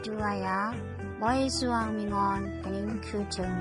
ดูอายาบอยสวงมิงอนเป็นคือจง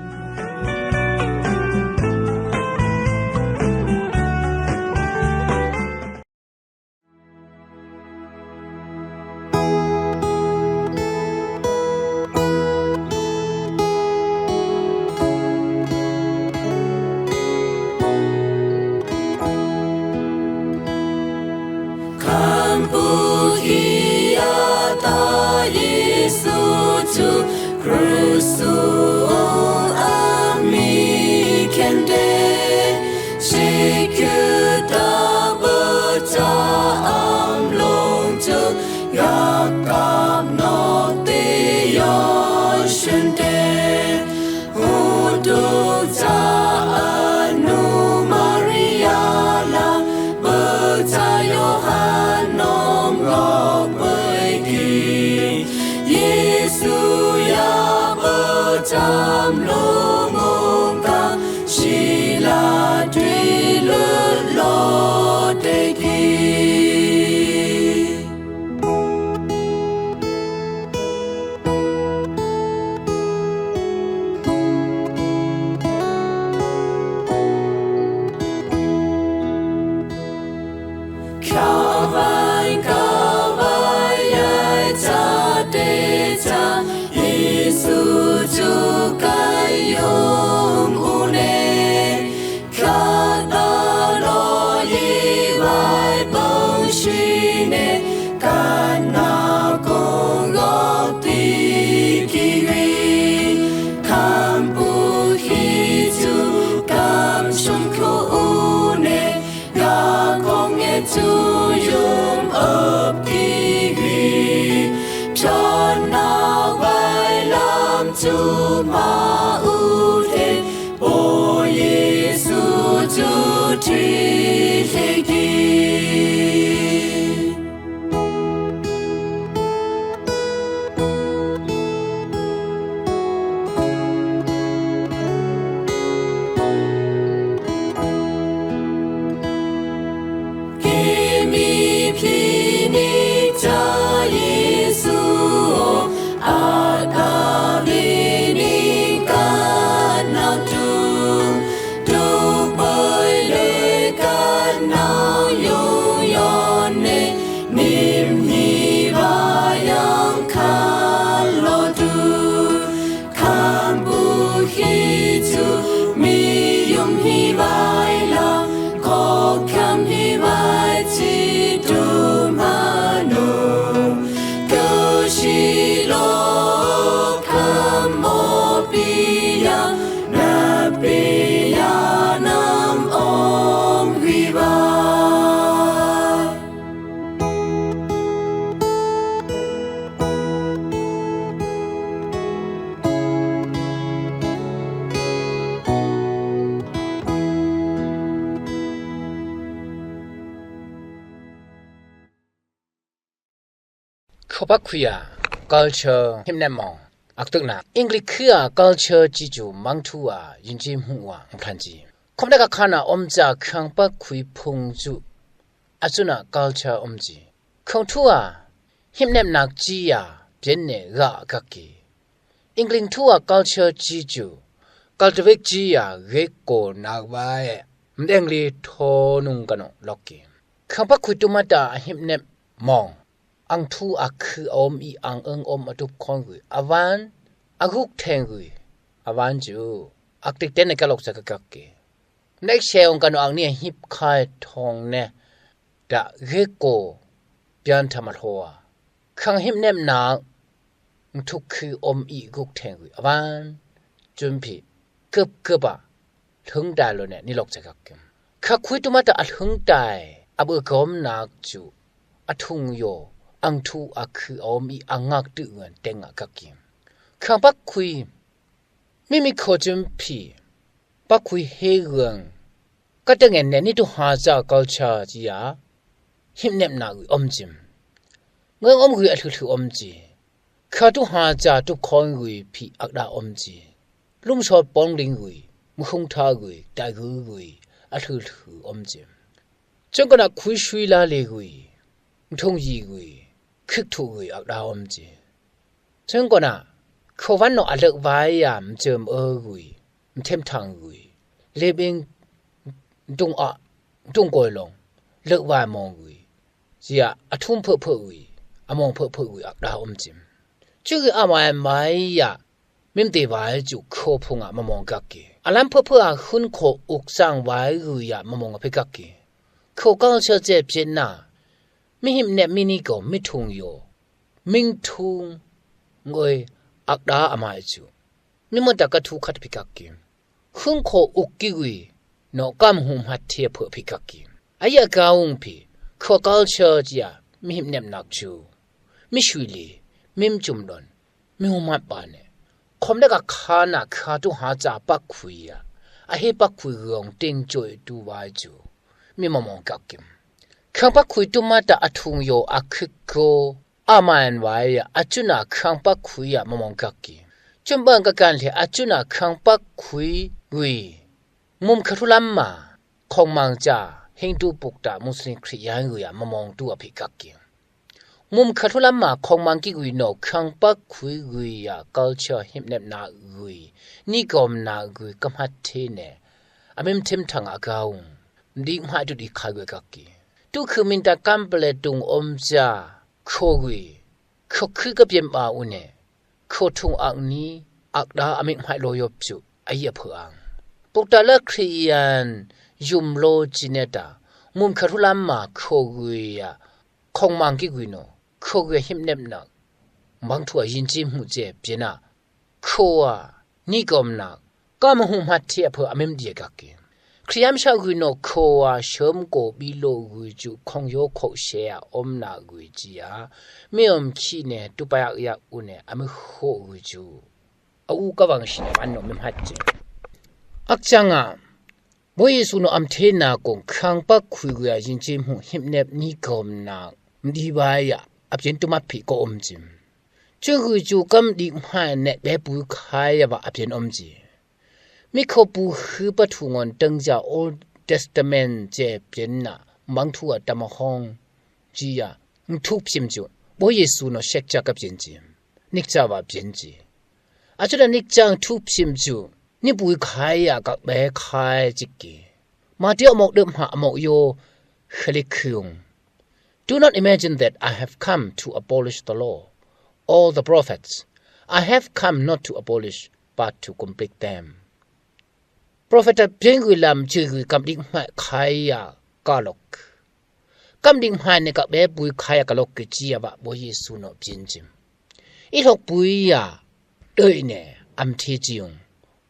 ขบักคุยา culture หิมแนมองอักตึกนาอังกฤษคือ culture จิจูมังทัวยินจิมัวพันจีคมดากะคานาอมจาคังปักคุยพงจุอจุนา culture อมจีคงทัวหิมแนมนักจียาเปนเนกะกะกีอังกฤษทัว culture จิจู cultivate จียาเรโกนักบายมเดงลีโทนุงกันนล็อกกีคังปักคุยตุมาตาหิมแนมมองอังทูอักคืออมอีอังเอิงอมอตุบคองกุยอวันอักฮุกแทงกุยอวันจูอักติกเตนกะลอกสักกักเกเน็กเชองกันอังเนี่ยฮิปคายทองเนดะเรโกเปียนธรรมะทัวคังหิมเนมนาทุกคืออมอีกุกแทงกุยอวันจุมพีเกือบถึงได้แล้วเนี่ยนี่ลอกสักกักเกคักคุยตุมาตะอัถึงได้อับเอกอมนักจูอทุงโยอังทูอักคืออมีอังงักตึเงินเต็งอักกิมขังปักคุยไม่มีขอจุมพีปักคุยเฮเรืองก็ตึงเงินเนี่ยนี่ตุหาจากัลชาจียาหิมเนมนากุยอมจิมเงินอมกุยอัทุอมจีข้าตุหาจาตุคอนกุยพีอักดาอมจีลุงชอดปองลิงกุยมุคงทากุยตากุยอัทุอมจิมจงกนักคุยชุยลาเลกุยทงยีกุยคึกถูกุยอักดาอมจีจ จึงก็น่ะเขาวันno a lek vai ya mjem gui mtem thang gui lebing dung a dung goi long lek vai mong gui sia athum pho pho gui among pho pho gui ak da jim chu gi amai mai ya mim te vai ju kho phunga mamong kak ki alam pho pho a hun kho uk sang vai gui ya mamong phe kak ki kho kal che je pyin na mi him ne mini ko mi thung yo ming thung ngoi ak da amai chu mi mo ta ka thu khat phi kak ki hun kho uk ki gui no kam hum hat the pho phi kak ki aya kaung phi kho kal che ja mi him nem nak chu mi shui li mim chum don mi hum mat ba ne khom da ka kha na kha tu ha cha pak khui ya a he pak khui gong ting choi tu wa chu mi momong kak kim khang pak khui tu ma ta athung yo akhik ko aman wa ya achuna khang pak khui ya momong kak ki chum bang ka kan le achuna khang pak khui gui mum khathulam ma khong mang cha Hindu pukta Muslim Kriyan gui ya momong tu a phi kak ki mum khathulam ma khong mang ki gui no khang pak khui gui ya culture him nep na gui ni kom na gui kam hat the ne amem thim thang a gaung ndi ma tu di kha gui kak ki tu khu min ta kam ple tung om cha kho gui kho khu ka pyen ba u ne kho thung ak ni ak da amik mai lo yop chu ai ya phang pukta la Kriyan yum lo jineta mum khathulam ma kho gui ya khong mang ki gui no kho gui him nep na mang thua yin ji mu je pina kho a ni kom na kam hu ma the pho amem die ka ki Kriam sha gui no kho a shom ko bi lo gui ju khong yo kho she ya om na gui ji ya me om chi ne tu pa ya u ne am kho gui ju au ka wang shi ne an no mem hat ji ak changa bo yesu no am the na kong khang pa khui gui ya yin ji mu him nep ni kom na mdi ba ya apjen tu ma phi ko om jim chu gu ju kam di ma ne be bu khai ya ba apjen om ji mi kho pu khu pa thu ngon tang ja Old Testament je pyen na mang thu a tam hong ji ya thu phim ju bo yesu no shek cha ka pyen ji nik cha ba pyen ji a chu da nik chang thu phim ju ni bu khai ya ka be khai ji ki ma ti amok de ma amok yo khali khung Do not imagine that I have come to abolish the law or the prophets. I have come not to abolish but to complete them. Prophet Pengulam Chigu Kamding Kaya Galok. Kamding Hane got bear bui Kaya Galok Giaba Boy Suno Pinjim. It hope buia Doine am teaching.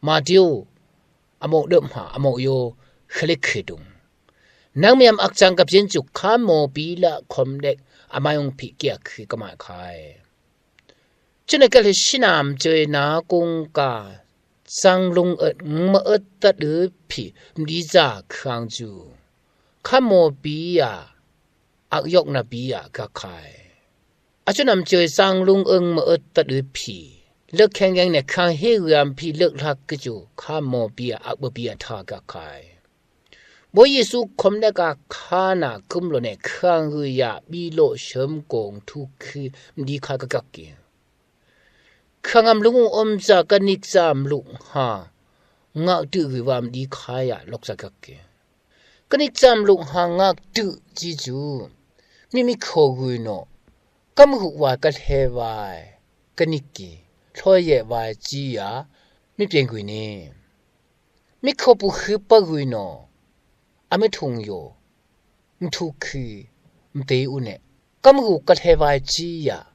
Madio Amo Dumha Amo yo Helikidum. Nang miam akchang ka pyen chu khamo bila khomdek amayong phikya khi kama khai chune kal shinam choi na kung ka sanglung ma ta de phi mdi za khang chu khamo biya akyok na biya ka khai achunam choi sanglung ma ta de phi lek khang yang ne khang he yam phi lek lak ka chu khamo biya akba biya tha ka khai Bo Yesu komne ka khana kumlo ne khang hu ya bi lo shem kong thu khi mdi kha ka kak ki khangam lung om za ka nik sam lu ha nga tu wi wam di kha ya lok sa kak ki ka nik sam lu ha nga tu ji ju mi mi kho gu no kam hu wa ka he wai ka nik ki thlo ye wa ji ya mi pyen gu ni mi kho pu khu pa gu no Ame thung yo mthu khi mte u ne kam gu ka the ba chi ya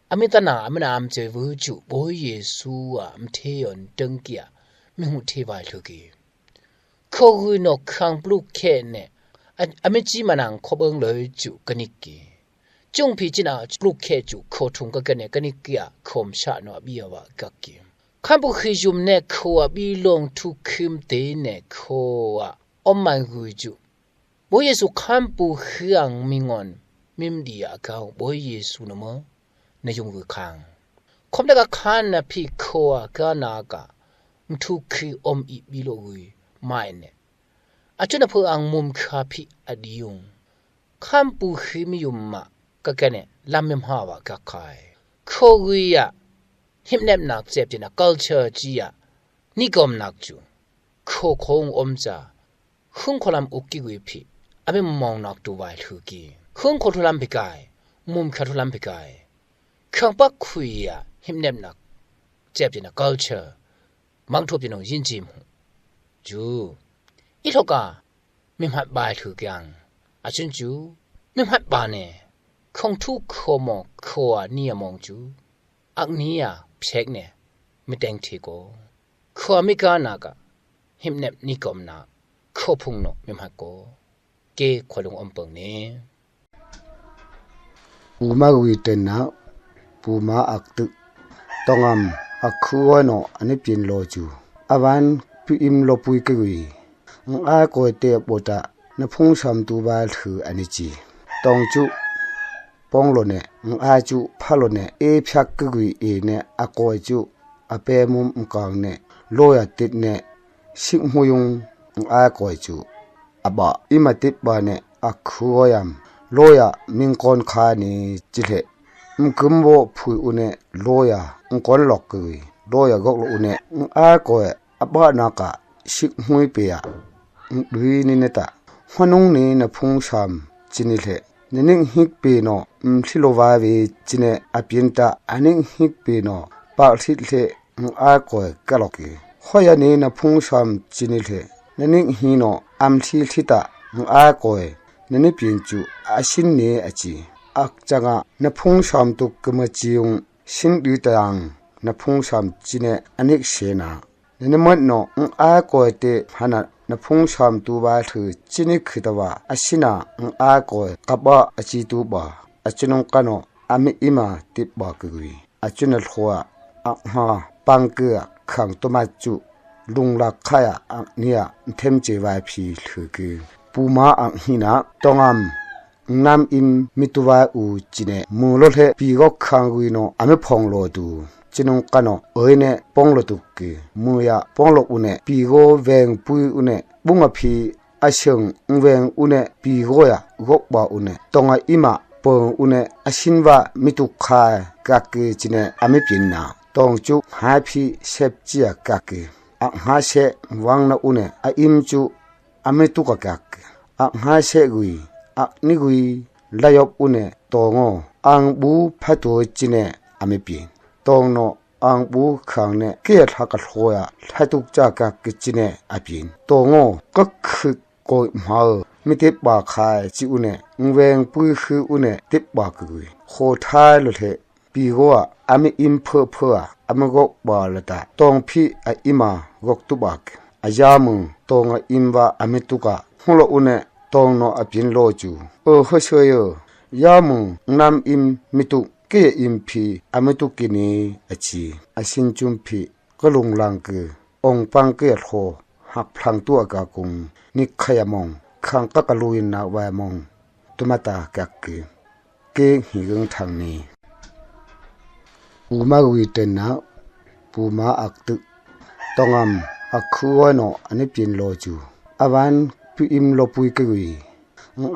ame ta na ame na am che vu chu bo yesu a mthe yon teng kya mi hu the ba lu ki kho gu no khang plu khe ne ame chi manang kho beng le chu kanik ki chung phi chi na plu khe chu kho thung ka ne kanik kya khom sha no bi ya wa ka ki kham bu khi jum ne kho a bi long thu khim te ne kho a Omang guju. Bo Yesu kampu hiang mingon. Mimdi akau bo Yesu nama na yung kang. Kom daga kan na pi koa ka naga. Mtu ki om I bilo gui maine. Achu na po ang mum ka pi adiyong. Kampu himiyum ma kakane lamim hawa kakai. Ko gui ya หิมแนบนักเจ็บจินะ culture จีอะนี่ก็มนักจูโคคงอมจาคุงคลามอุกิกุยพิอเมมองนักดูไว้ทุกีคุงโคทุลามพิกายมุมคาทุลามพิกายขังปักคุยอะหิมแนบนักเจ็บจินะ culture มังทุบจินงยินจิมจูอีทกามิมหัดบายทุกอย่างอาจุนจูมิมหัดบาเนคงทุกโคมอโคอะนี่มองจูอักนี้อะเพกเนมิแตงทีโกขวามิกานากะหิมเนบนิกอมนาโคพุงโนมิมหักโกเกขวลุงอมเปิงเนปูมาวีเตนนาปูมาอักตึตองามอักคัวโนอันนี้เป็นโลจูอาวันพิอิมโลปุยกวีอาโกเตบอตะนพุงชัมตูบาลถืออันนี้จีตองจุปองโลเนอาจุพาโลเนเอพักกวีเอเนอาโกจุอาเปมุมกางเนโลยติดเนสิงหยุงอาโกจูอาบะอิมาติบาเนอักคัวยามโลยมิงกอนคานีจิเลกุมโบพุยอุเนโลยกอนลอกกวีโลยกอกโลอุเนอาโกอาบะนากะสิงหวยเปียดุยนิเนตะฮนุงนีนพุงชัมจินิเลนนิงฮิกปีโนทิโลวาเวจิเนอปินตาอนิงฮิกปีโนปาทิเลอาโกกะลอกีฮอยานีนพุงชัมจินิเลนนิงฮีโนอัมทิทิตาอาโกนนิปินจูอาชินเนอจีอักจังนพุงชัมตุกมะจิยุงชินดุตยังนพุงชัมจิเนอนิกเชนานนิมัดโนอาโกเตหานะนพุงชัมตูบาถือจินิคิตวาอาชินาอาโกกับว่าอาจิตูบาอาจุนงกานอามิอิมาติบากวีอาจุนลขัวอักฮาปังเกือขังตมาจุลุงลักขายอักเนียเทมเจวายพีถือคือปูมาอักหินะตองามนำอิมมิตุวาอูจิเนมูลเลปีกขังวีโนอามิพองโลดูจินงกานเอยเนปองโลตุกีมูยาปองโลอุเนปีโกเวงปุยอุเนบุงอพีอาเชิงเวงอุเนปีโกยากกบาอุเนตองอิมาปงอุเนอาชินวามิตุคายกากจิเนอามิปินนาตองจุหาพีเซบจียกากอักหาเชวังนาอุเนอาอิมจุอามิตุกกากอักหาเชกุยอักนิกุยลายบอุเนตองอังบูพัตโตจิเนอามิปินตองโนอังบูขังเนเกียรทักโลยให้ตุกจากกิจเนอภินตองก็คือโกยมาไม่ติบาคายจิอุเนเวงปุยคืออุเนติบากุยโคทายลุเทปีโกอามิอิมเพอเพออามิกบาลตาตองพี่อาอิมากกตุบักอายามุงตองอิมวาอามิตุกะฮุโลอุเนตองโนอภินโลจูเฮเชยยามุงนำอิมมิตุเกอิมพีอเมตุกินีอจีอสินจุมพีก็ลงลังกือองปังเกตโหหักพลังตัวกากุงนิขยามองขังกะกะลุยนาวายมองตุมาตากักกือเกหิกงทางนี้ปูมาวีเตนนาปูมาอักตึตองามอักคัวโนอันนี้เป็นโลจูอาวันพิอิมโลปุยกวี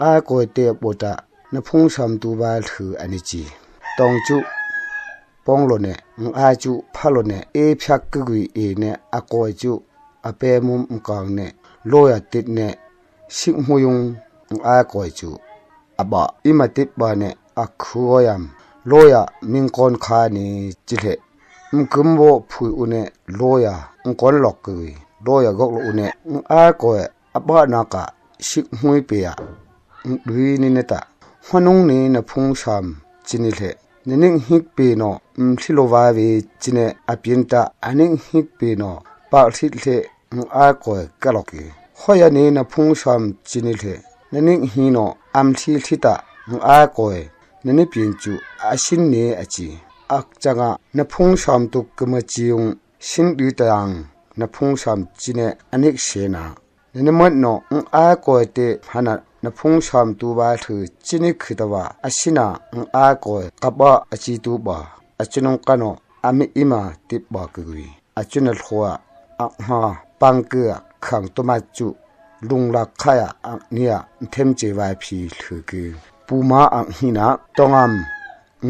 อาโกเตบอตะนพุงชัมตูบาลถืออันนี้จีตองจุปองโลเนอาจุพาโลเนเอพักกวีเอเนอาโกจุอาเปมุมกางเนโลยติดเนสิงหยุงอาโกจุอาบะอิมาติบาเนอักคัวยามโลยมิงกอนคานีจิเลกุมโบพุยอุเนโลยกอนลอกกวีโลยกอกโลอุเนอาโกอาบะนากะสิงหวยเปียดุยนิเนตะฮนุงนีนพุงชัมจินิเลนนิงฮิกปีโนทิโลวาเวจิเนอปินตาอนิงฮิกปีโนปาทิเลอาโกกะลอกีฮอยานีนพุงชัมจินิเลนนิงฮีโนอัมทิทิตาอาโกนนิปินจูอาชินเนอจีอักจังนพุงชัมตุกมะจิยุงชินดุตยังนพุงชัมจิเนอนิกเชนานนิมัดโนอาโกเตหานะนพุงชัมตูบาถือจินิคิตวาอาชินาอาโกกับว่าอาจิตูบาอาจุนงกานอามิอิมาติบากวีอาจุนลขัวอักฮาปังเกือขังตมาจุลุงลักขายอักเนียเทมเจวายพีถือคือปูมาอักหินะตองาม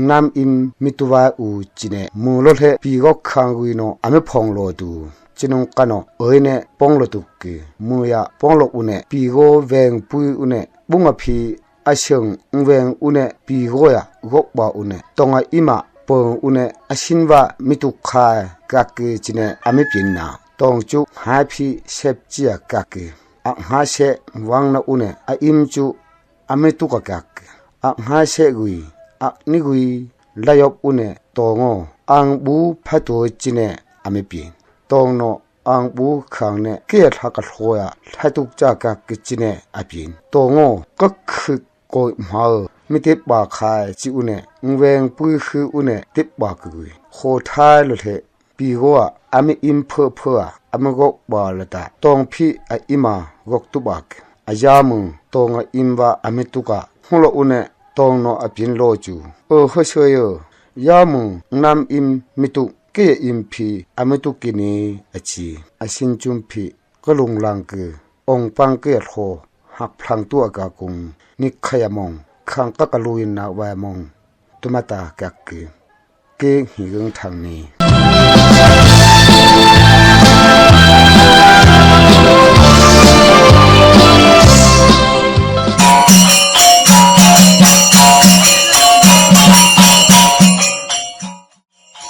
นำอิมมิตุวาอูจิเนมูโลเทปีก็คังกุยโนอเมพองโลดูจินงกันโนเอยเนปองโลตุกมูยาปองโลอุเนปีโกเวงปุยอุเนบุงอพีอาเชิงเวงอุเนปีโกยากกบาอุเนตงอิมาปงอุเนอาชินวามิตุคายกักจิเนอเมปินนาตองจุหาพีเซบจียกักอะหาเชวังนาอุเนอะอิมจุอเมตุกกักอะหาเชกุยอะนิกุยลายอบอุเนตองอังบูพัตโตจิเนอเมปินตองโนอังบูขังเนเกียทักโหยทัตุกจากักจิเนอปินตองก็คือโกยมามิติบาคายจิอุเนเวงปุยคืออุเนติบากุยโคทายลุเทปีโกอะมิอิมเพอเพออะมกบาลตาตองพี่อะอิมากกตุบักอะยามุตองอิมวาอะมิตุกะฮุโลอุเนตองโนอะปินโลจูโอฮเชยยามุนำอิมมิตุเกอิมพีอะมิตุกินีอะจีอะชินจุมพีกะลุงลังกองปังเกยโหหักพลังตัวกากุงนิขยามงขังกะกะลุยนาวามงตุมาตากักเกหิงทางนี้